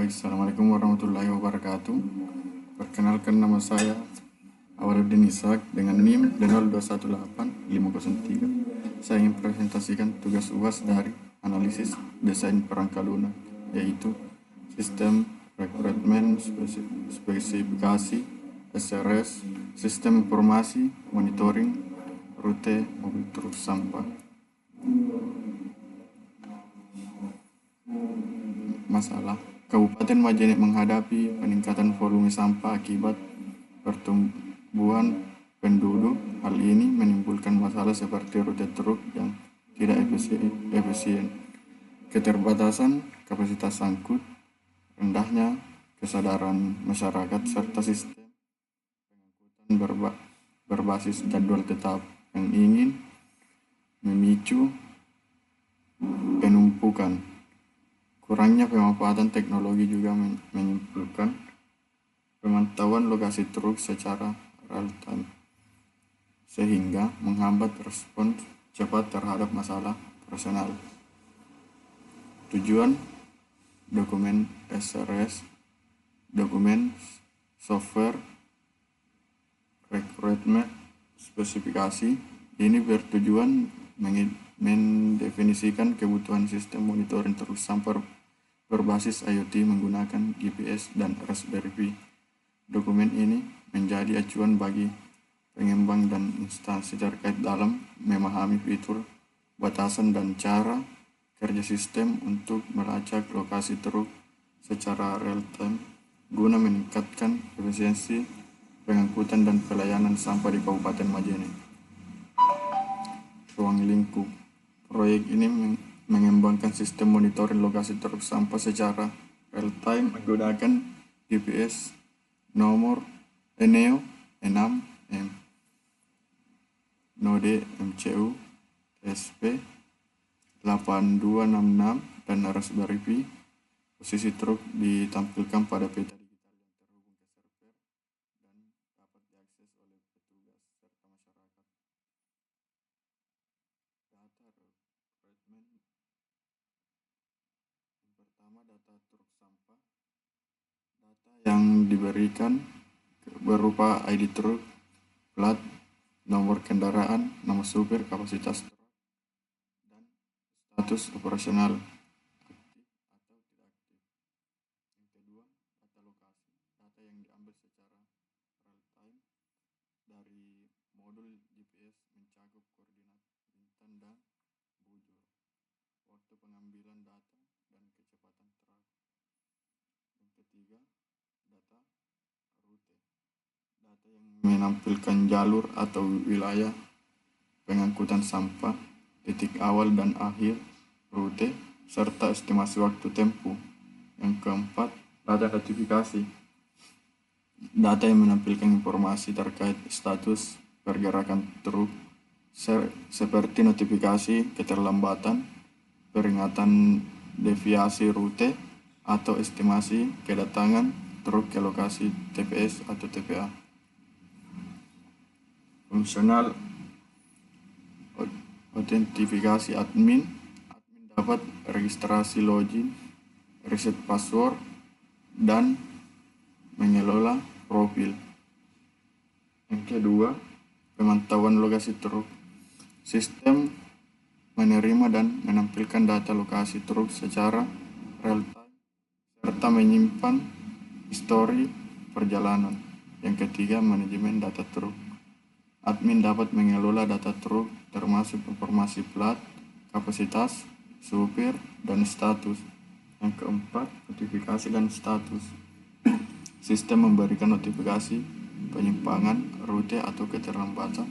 Baik, Assalamualaikum warahmatullahi wabarakatuh. Perkenalkan, nama saya Awaludin Ishak dengan NIM D0218503. Saya ingin presentasikan tugas UAS dari analisis desain perangkat lunak, yaitu sistem rekrutmen spesifikasi SRS, sistem informasi monitoring rute mobil truk sampah. Masalah Kabupaten Majene menghadapi peningkatan volume sampah akibat pertumbuhan penduduk. Hal ini menimbulkan masalah seperti rute truk yang tidak efisien, keterbatasan kapasitas angkut, rendahnya kesadaran masyarakat, serta sistem pengangkutan berbasis jadwal tetap yang ingin memicu penumpukan. Kurangnya pemanfaatan teknologi juga menyimpulkan pemantauan lokasi truk secara real time, sehingga menghambat respons cepat terhadap masalah personal. Tujuan dokumen SRS, dokumen software rekrutmen spesifikasi, ini bertujuan mendefinisikan kebutuhan sistem monitoring truk sampah berbasis IoT menggunakan GPS dan Raspberry Pi. Dokumen ini menjadi acuan bagi pengembang dan instansi terkait dalam memahami fitur, batasan, dan cara kerja sistem untuk melacak lokasi truk secara real time guna meningkatkan efisiensi pengangkutan dan pelayanan sampah di Kabupaten Majene. Ruang lingkup proyek ini mengembangkan sistem monitoring lokasi truk sampah secara real time menggunakan GPS nomor Neo 6M, node MCU SP 8266, dan Raspberry Pi. Posisi truk ditampilkan pada peta digital yang terhubung ke server dan dapat diakses oleh petugas serta masyarakat. Data rekrutmen. Yang pertama, data truk sampah. Data yang diberikan berupa ID truk, plat, nomor kendaraan, nama supir, kapasitas truk, dan status operasional, aktif atau tidak aktif. Yang kedua, data lokasi. Data yang diambil secara real time dari modul GPS mencakup koordinat Bintan dan Bujur, waktu pengambilan data, dan kecepatan truk. Yang ketiga, data rute. Data yang menampilkan jalur atau wilayah pengangkutan sampah, titik awal dan akhir rute, serta estimasi waktu tempuh. Yang keempat, data notifikasi. Data yang menampilkan informasi terkait status pergerakan truk seperti notifikasi keterlambatan, peringatan deviasi rute, atau estimasi kedatangan truk ke lokasi TPS atau TPA. Fungsional autentifikasi admin. Admin dapat registrasi login, reset password, dan mengelola profil. Yang kedua, pemantauan lokasi truk. Sistem menerima dan menampilkan data lokasi truk secara real time serta menyimpan histori perjalanan. Yang ketiga, manajemen data truk. Admin dapat mengelola data truk termasuk informasi plat, kapasitas, supir, dan status. Yang keempat, notifikasi dan status. Sistem memberikan notifikasi penyimpangan rute atau keterlambatan,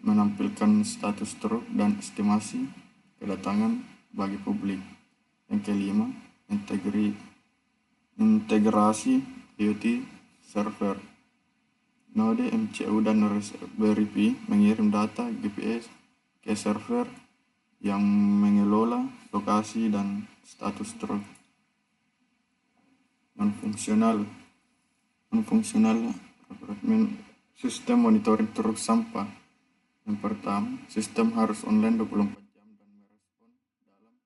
menampilkan status truk, dan estimasi kedatangan bagi publik. Yang kelima, integrasi IoT server. Node MCU dan Raspberry Pi mengirim data GPS ke server yang mengelola lokasi dan status truk. Non-fungsional rekrutmen sistem monitoring truk sampah. Yang pertama, sistem harus online 24 jam dan merespon dalam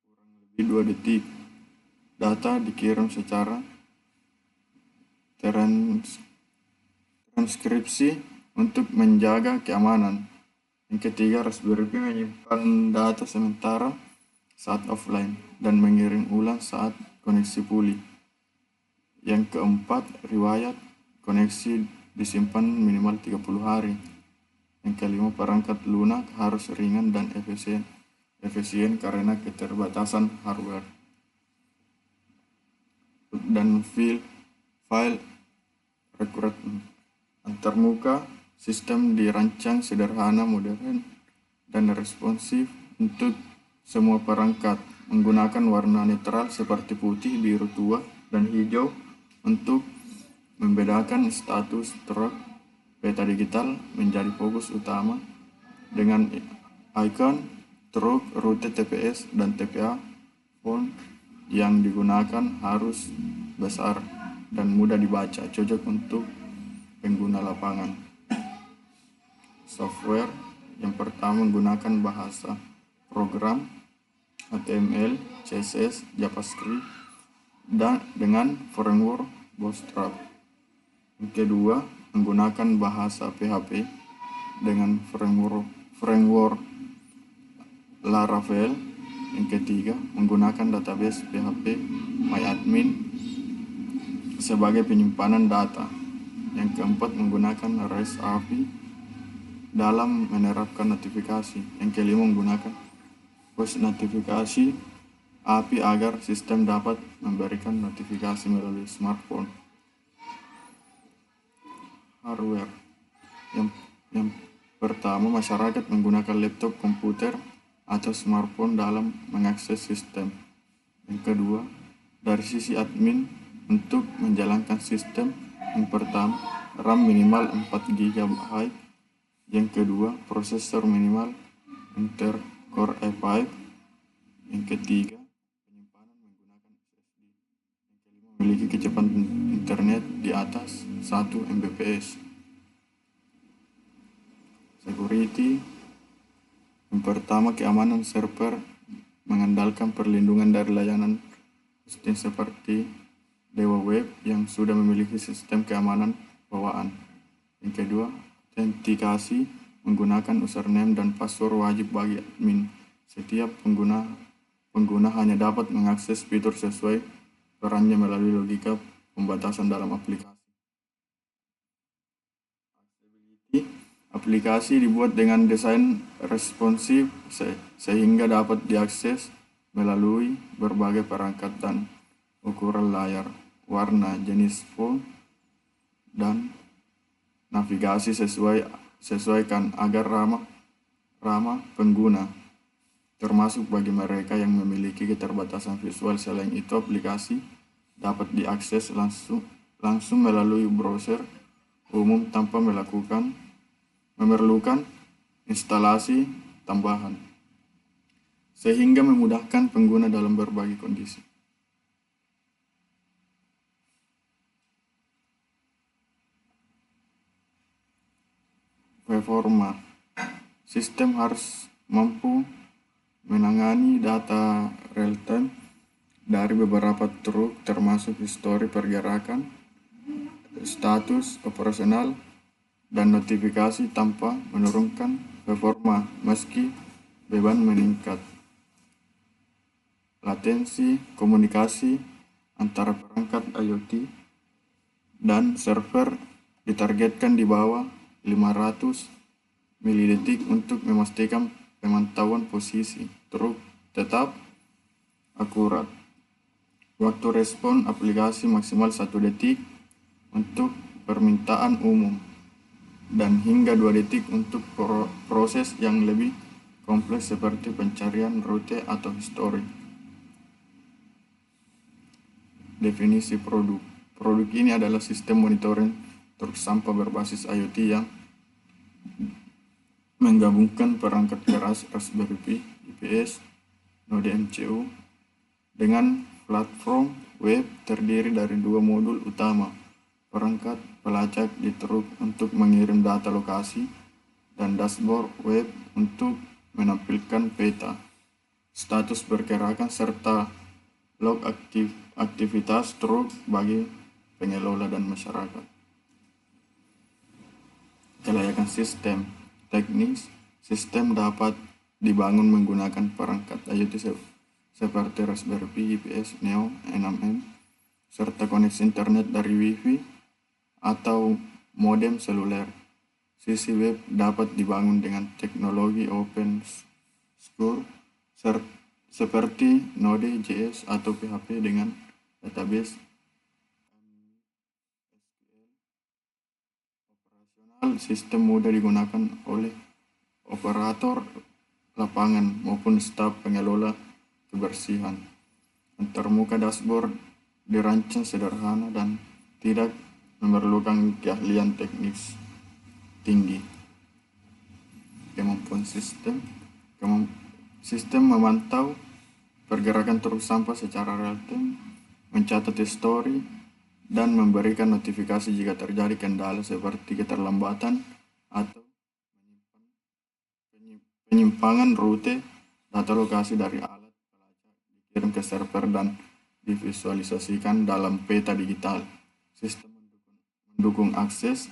kurang lebih 2 detik. Data dikirim secara transkripsi untuk menjaga keamanan. Yang ketiga, Raspberry Pi menyimpan data sementara saat offline dan mengirim ulang saat koneksi pulih. Yang keempat, riwayat koneksi disimpan minimal 30 hari. Yang kelima, perangkat lunak harus ringan dan efisien karena keterbatasan hardware. Dan file record antarmuka, sistem dirancang sederhana, modern, dan responsif untuk semua perangkat, menggunakan warna netral seperti putih, biru tua, dan hijau untuk membedakan status truk. Peta digital menjadi fokus utama dengan icon truk, rute TPS, dan TPA. Font yang digunakan harus besar dan mudah dibaca, cocok untuk pengguna lapangan. Software yang pertama menggunakan bahasa program HTML, CSS, JavaScript, dan dengan framework Bootstrap. Yang kedua, menggunakan bahasa PHP dengan framework Laravel. Yang ketiga, menggunakan database PHP MyAdmin sebagai penyimpanan data. Yang keempat, menggunakan REST API dalam menerapkan notifikasi. Yang kelima, menggunakan push notifikasi API agar sistem dapat memberikan notifikasi melalui smartphone. Hardware yang pertama, masyarakat menggunakan laptop, komputer, atau smartphone dalam mengakses sistem. Yang kedua, dari sisi admin untuk menjalankan sistem, yang pertama, RAM minimal 4 GB. Yang kedua, prosesor minimal Intel Core i5. Yang ketiga, penyimpanan menggunakan SSD. Yang kelima, memiliki kecepatan internet di atas 1 Mbps. Security. Yang pertama, keamanan server mengandalkan perlindungan dari layanan hosting seperti Dewa Web yang sudah memiliki sistem keamanan bawaan. Yang kedua, autentikasi menggunakan username dan password wajib bagi admin. Setiap pengguna hanya dapat mengakses fitur sesuai perannya melalui logika pembatasan dalam aplikasi. Aplikasi dibuat dengan desain responsif sehingga dapat diakses melalui berbagai perangkat dan ukuran layar, warna, jenis font, dan navigasi sesuaikan agar ramah pengguna, termasuk bagi mereka yang memiliki keterbatasan visual. Selain itu, aplikasi dapat diakses langsung melalui browser umum tanpa memerlukan instalasi tambahan, sehingga memudahkan pengguna dalam berbagai kondisi. Performa. Sistem harus mampu menangani data real-time dari beberapa truk, termasuk histori pergerakan, status operasional, dan notifikasi tanpa menurunkan performa meski beban meningkat. Latensi komunikasi antara perangkat IoT dan server ditargetkan di bawah 500 milidetik untuk memastikan pemantauan posisi truk tetap akurat. Waktu respon aplikasi maksimal 1 detik untuk permintaan umum dan hingga 2 detik untuk proses yang lebih kompleks seperti pencarian rute atau histori. Definisi produk. Produk ini adalah sistem monitoring truk sampah berbasis IoT yang menggabungkan perangkat keras Raspberry Pi, GPS, node MCU, dengan platform web terdiri dari 2 modul utama, perangkat pelacak di truk untuk mengirim data lokasi, dan dashboard web untuk menampilkan peta, status pergerakan, serta log aktivitas truk bagi pengelola dan masyarakat. Kelayakan sistem teknis, sistem dapat dibangun menggunakan perangkat IoT seperti Raspberry Pi, GPS, Neo, 6M, serta koneksi internet dari Wi-Fi atau modem seluler. Sisi web dapat dibangun dengan teknologi open source seperti Node.js atau PHP dengan database operasional. Sistem mudah digunakan oleh operator lapangan maupun staf pengelola kebersihan. Antarmuka dashboard dirancang sederhana dan tidak memerlukan keahlian teknis tinggi. Kemampuan sistem memantau pergerakan truk sampah secara real time, mencatat histori, dan memberikan notifikasi jika terjadi kendala seperti keterlambatan atau penyimpangan rute. Data lokasi dari alat pelacak dikirim ke server dan divisualisasikan dalam peta digital. Sistem mendukung akses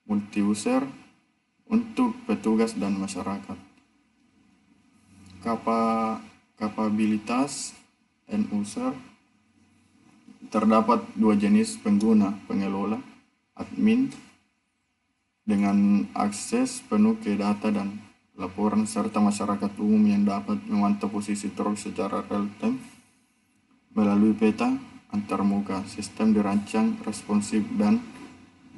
multi-user untuk petugas dan masyarakat. Kapabilitas end user terdapat dua jenis pengguna, pengelola, admin, dengan akses penuh ke data dan laporan, serta masyarakat umum yang dapat memantau posisi truk secara real time melalui peta antarmuka. Sistem dirancang responsif dan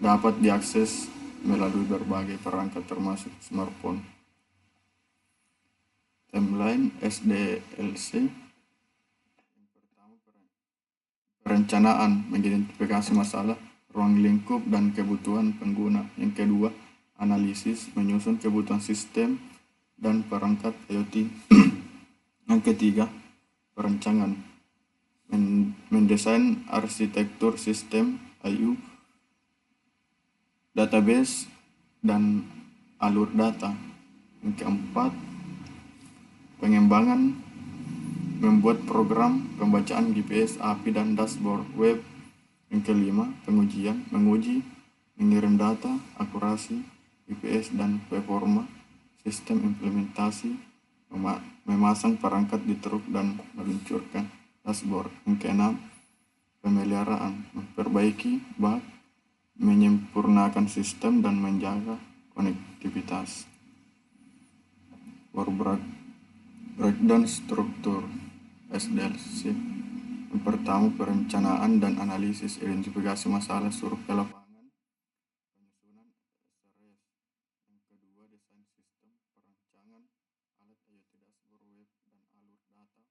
dapat diakses melalui berbagai perangkat termasuk smartphone. Timeline SDLC. Yang pertama, perencanaan, mengidentifikasi masalah, ruang lingkup, dan kebutuhan pengguna. Yang kedua, analisis, menyusun kebutuhan sistem dan perangkat IoT. Yang ketiga, perencanaan, mendesain arsitektur sistem IU, database, dan alur data. Yang keempat, pengembangan, membuat program pembacaan GPS, API, dan dashboard web. Yang kelima, pengujian, menguji, mengirim data, akurasi, GPS, dan performa sistem. Implementasi, memasang perangkat di truk dan meluncurkan dashboard. Yang keenam, pemeliharaan, memperbaiki bug, menyempurnakan sistem, dan menjaga konektivitas. Breakdown struktur SDLC. Yang pertama, perencanaan dan analisis, identifikasi masalah, survei lapangan, penyusunan SRS. Yang kedua, desain sistem, perancangan alat IoT, dashboard web, dan alur data.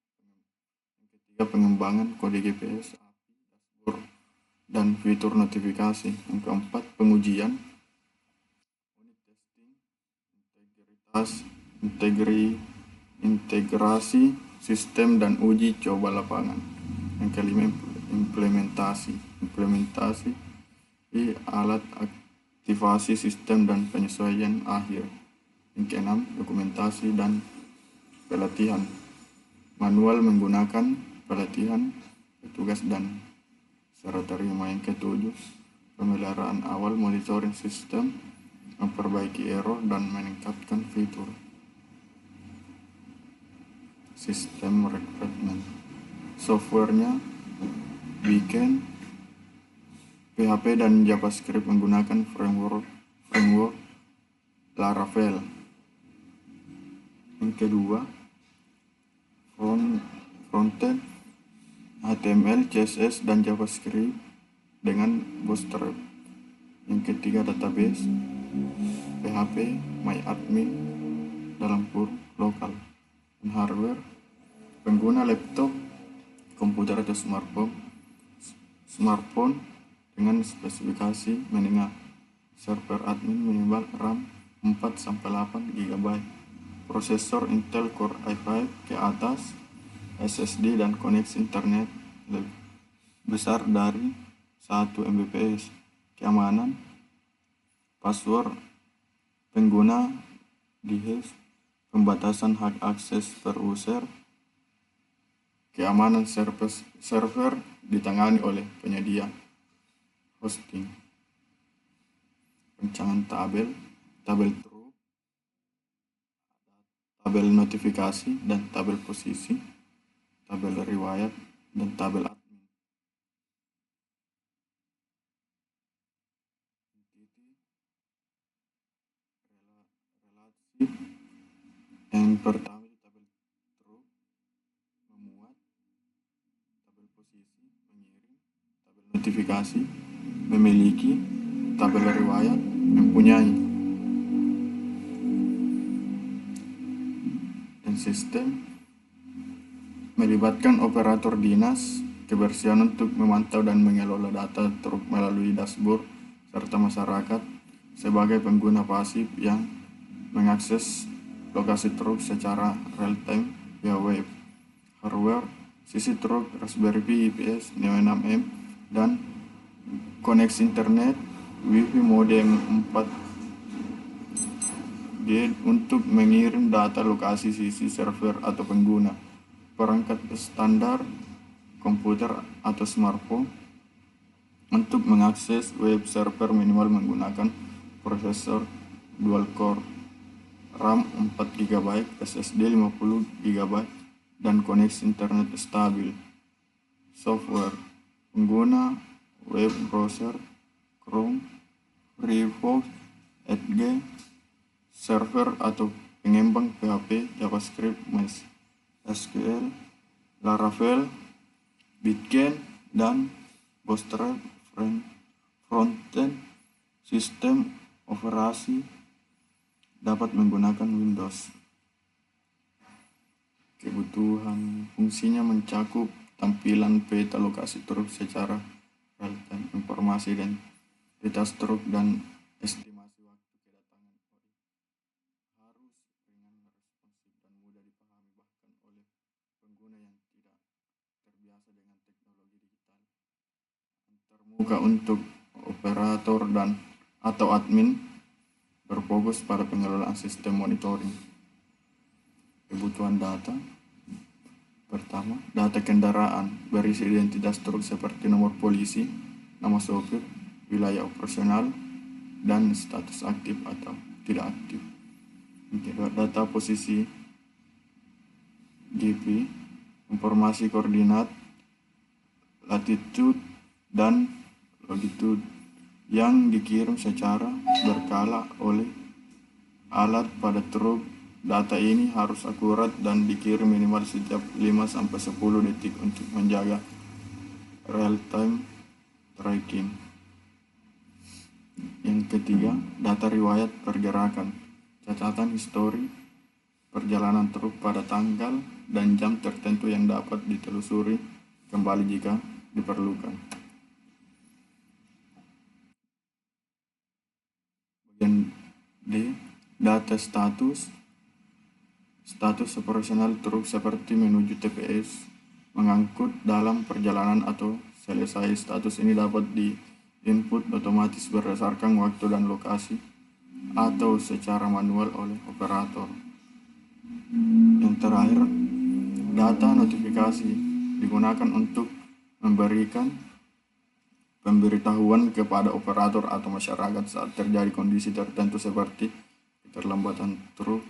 Yang ketiga, pengembangan kode GPS, API, dashboard, dan fitur notifikasi. Yang keempat, pengujian, unit testing, integrasi sistem, dan uji coba lapangan. Yang kelima, implementasi alat, aktivasi sistem, dan penyesuaian akhir. Yang keenam, dokumentasi dan pelatihan, manual menggunakan pelatihan petugas dan serah terima. Yang ketujuh, pemeliharaan awal, monitoring sistem, memperbaiki error, dan meningkatkan fitur. Sistem recruitment, softwarenya bikin PHP dan JavaScript menggunakan framework Laravel. Yang kedua, frontend HTML, CSS, dan JavaScript dengan Bootstrap. Yang ketiga, database PHP MyAdmin dalam kurung lokal. Dan hardware, pengguna laptop, komputer, atau smartphone dengan spesifikasi menengah. Server admin minimal RAM 4-8 GB, prosesor Intel Core i5 ke atas, SSD, dan koneksi internet lebih besar dari 1 Mbps. Keamanan, password pengguna dihash, pembatasan hak akses per user, Keamanan server ditangani oleh penyedia hosting. Rancangan tabel truk, tabel notifikasi dan tabel posisi, tabel riwayat, dan tabel admin. Relasi yang pertama di tabel truk, memuat, tabel posisi, mengirim, tabel notifikasi, memiliki, tabel riwayat, mempunyai. Dan sistem melibatkan operator dinas kebersihan untuk memantau dan mengelola data truk melalui dashboard, serta masyarakat sebagai pengguna pasif yang mengakses lokasi truk secara real-time via web. Hardware, sisi truk, Raspberry Pi IPS Neo 6M, dan koneksi internet Wi-Fi modem 4G untuk mengirim data lokasi sisi server atau pengguna. Perangkat standar komputer atau smartphone untuk mengakses web server minimal menggunakan prosesor dual core, RAM 4 GB, SSD 50 GB, dan koneksi internet stabil. Software, pengguna web browser Chrome, Firefox, Edge, server atau pengembang PHP, JavaScript, MySQL, Laravel, Bitgen, dan Bootstrap. Frontend, sistem operasi dapat menggunakan Windows. Kebutuhan fungsinya mencakup tampilan peta lokasi truk secara real-time, informasi identitas truk, dan estimasi waktu kedatangan harus ringan, responsif, dan mudah dipahami bahkan oleh pengguna yang tidak terbiasa dengan teknologi digital. Antarmuka untuk operator dan atau admin berfokus pada pengelolaan sistem monitoring. Kebutuhan data. Pertama, data kendaraan berisi identitas truk seperti nomor polisi, nama sopir, wilayah operasional, dan status aktif atau tidak aktif. Kedua, data posisi GP, informasi koordinat, latitude, dan longitude yang dikirim secara berkala oleh alat pada truk. Data ini harus akurat dan dikirim minimal setiap 5-10 detik untuk menjaga real-time tracking. Yang ketiga, data riwayat pergerakan, catatan histori perjalanan truk pada tanggal dan jam tertentu yang dapat ditelusuri kembali jika diperlukan. Bagian D, data status operasional truk seperti menuju TPS, mengangkut dalam perjalanan atau selesai. Status ini dapat di-input otomatis berdasarkan waktu dan lokasi atau secara manual oleh operator. Yang terakhir, data notifikasi digunakan untuk memberikan pemberitahuan kepada operator atau masyarakat saat terjadi kondisi tertentu seperti keterlambatan truk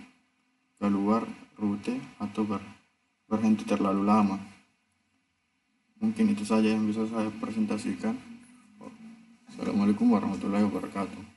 keluar rute atau berhenti terlalu lama. Mungkin itu saja yang bisa saya presentasikan. Assalamualaikum warahmatullahi wabarakatuh.